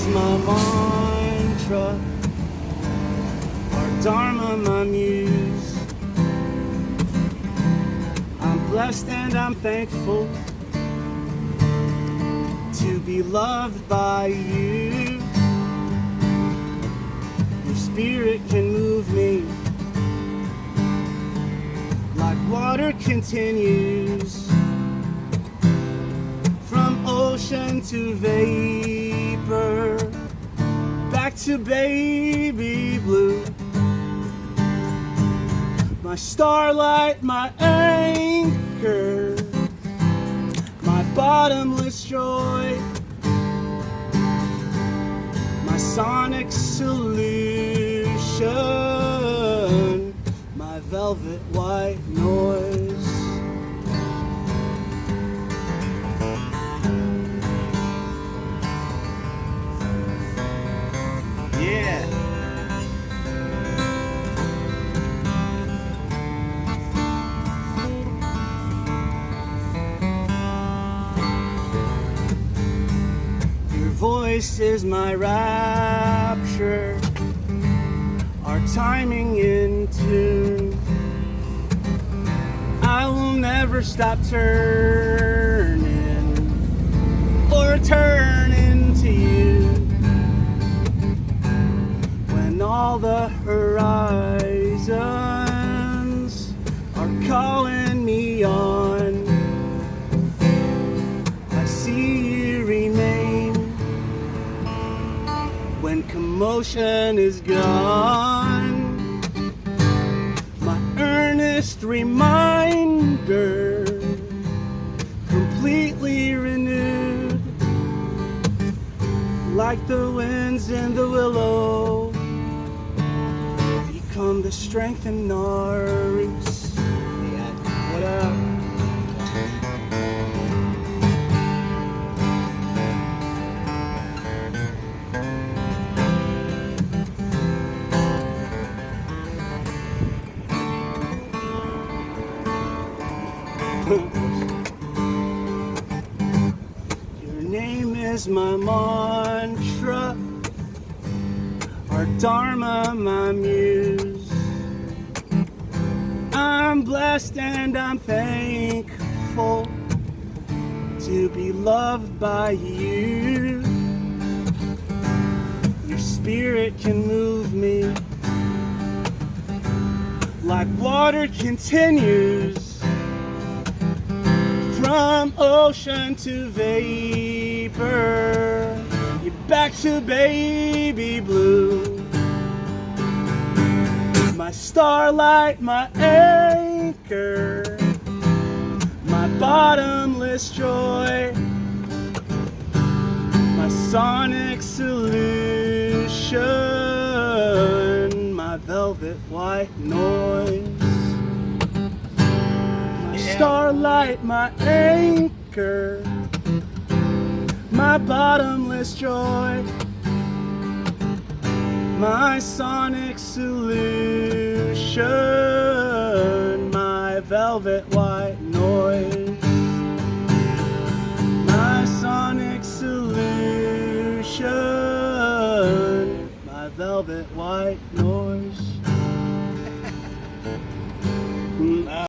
is my mantra, our dharma, my muse. I'm blessed and I'm thankful to be loved by you. Your spirit can move me like water continues from ocean to vapor, back to baby blue. My starlight, my anchor, my bottomless joy, my sonic solution, my velvet white noise. Yeah. Your voice is my rapture, our timing in tune. I will never stop turning or turning to you. When all the horizons are calling me on, I see you remain. When commotion is gone, my earnest reminder, completely renewed, like the winds in the willow, become the strength in our roots. What up? Your name is my mantra, our dharma, my muse. I'm blessed and I'm thankful to be loved by you. Your spirit can move me like water continues from ocean to vapor, you're back to baby blue. My starlight, my anchor, my bottomless joy, my sonic solution, my velvet white noise. Starlight, my anchor, my bottomless joy, my sonic solution, my velvet white noise, my sonic solution, my velvet white noise.